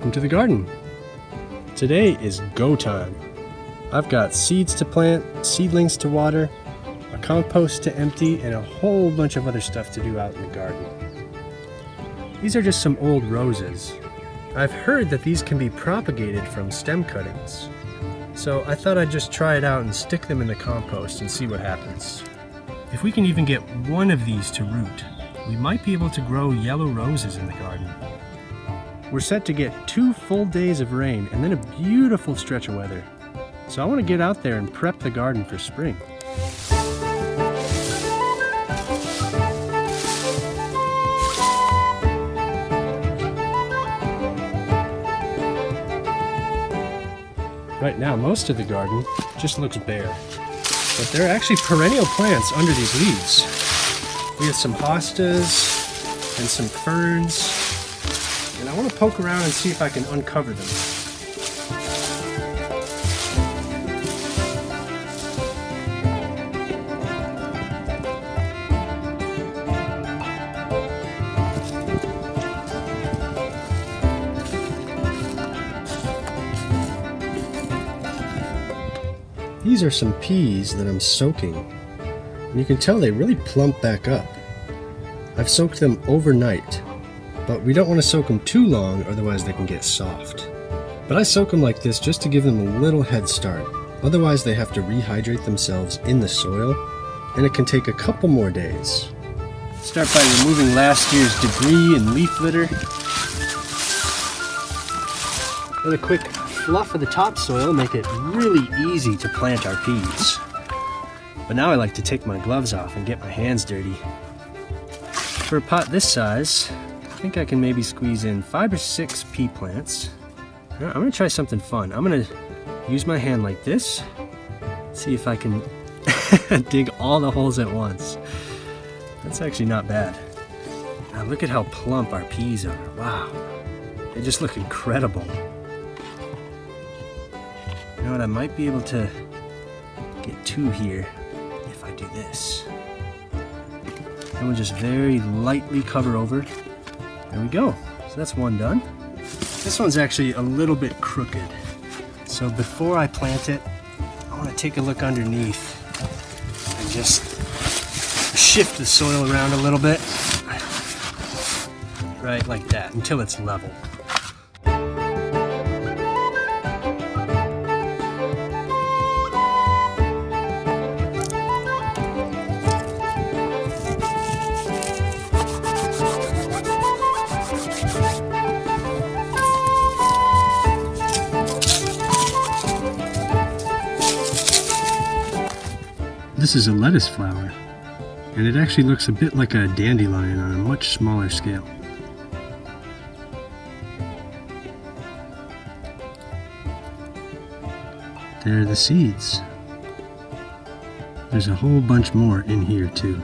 welcome to the garden. Today is go time. I've got seeds to plant, seedlings to water, a compost to empty, and a whole bunch of other stuff to do out in the garden. These are just some old roses. I've heard that these can be propagated from stem cuttings. So I thought I'd just try it out and stick them in the compost and see what happens. If we can even get one of these to root, we might be able to grow yellow roses in the garden. We're set to get 2 full days of rain and then a beautiful stretch of weather. So I want to get out there and prep the garden for spring. Right now, most of the garden just looks bare, but there are actually perennial plants under these leaves. We have some hostas and some ferns, and I want to poke around and see if I can uncover them. These are some peas that I'm soaking, and you can tell they really plump back up. I've soaked them overnight, but we don't want to soak them too long, otherwise they can get soft. But I soak them like this just to give them a little head start. Otherwise they have to rehydrate themselves in the soil, and it can take a couple more days. Start by removing last year's debris and leaf litter. Then a quick fluff of the topsoil, make it really easy to plant our peas. But now I like to take my gloves off and get my hands dirty. For a pot this size, I think I can maybe squeeze in 5 or 6 pea plants. I'm gonna try something fun. I'm gonna use my hand like this, see if I can dig all the holes at once. That's actually not bad. Now look at how plump our peas are. Wow, they just look incredible. You know what, I might be able to get 2 here if I do this. And we'll just very lightly cover over. There we go. So that's one done. This one's actually a little bit crooked. So before I plant it, I want to take a look underneath and just shift the soil around a little bit. Right like that, until it's level. This is a lettuce flower, and it actually looks a bit like a dandelion on a much smaller scale. There are the seeds. There's a whole bunch more in here too.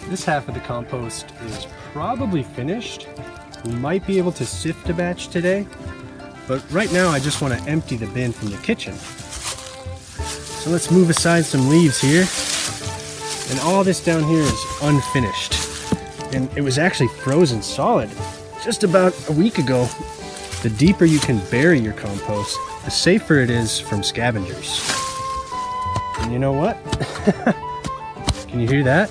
This half of the compost is probably finished. We might be able to sift a batch today, but right now I just want to empty the bin from the kitchen. So let's move aside some leaves here. And all this down here is unfinished. and it was actually frozen solid just about a week ago. The deeper you can bury your compost, the safer it is from scavengers. And you know what? Can you hear that?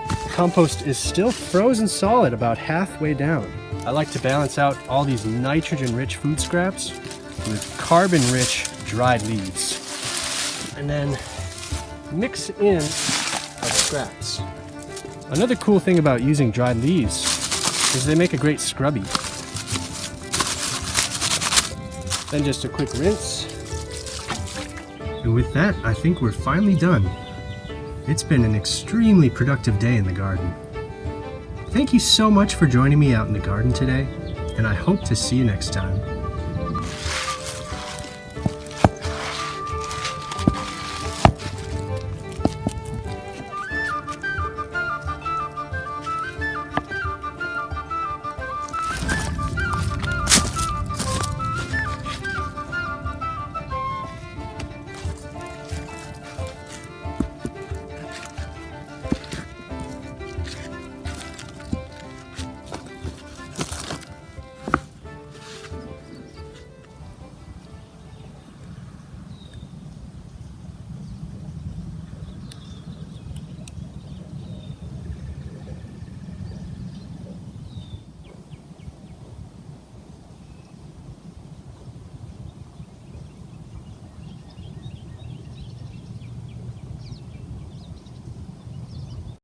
The compost is still frozen solid about halfway down. I like to balance out all these nitrogen-rich food scraps with carbon-rich dried leaves. And then mix in our scraps. Another cool thing about using dried leaves is they make a great scrubby. Then just a quick rinse. And with that, I think we're finally done. It's been an extremely productive day in the garden. Thank you so much for joining me out in the garden today, and I hope to see you next time.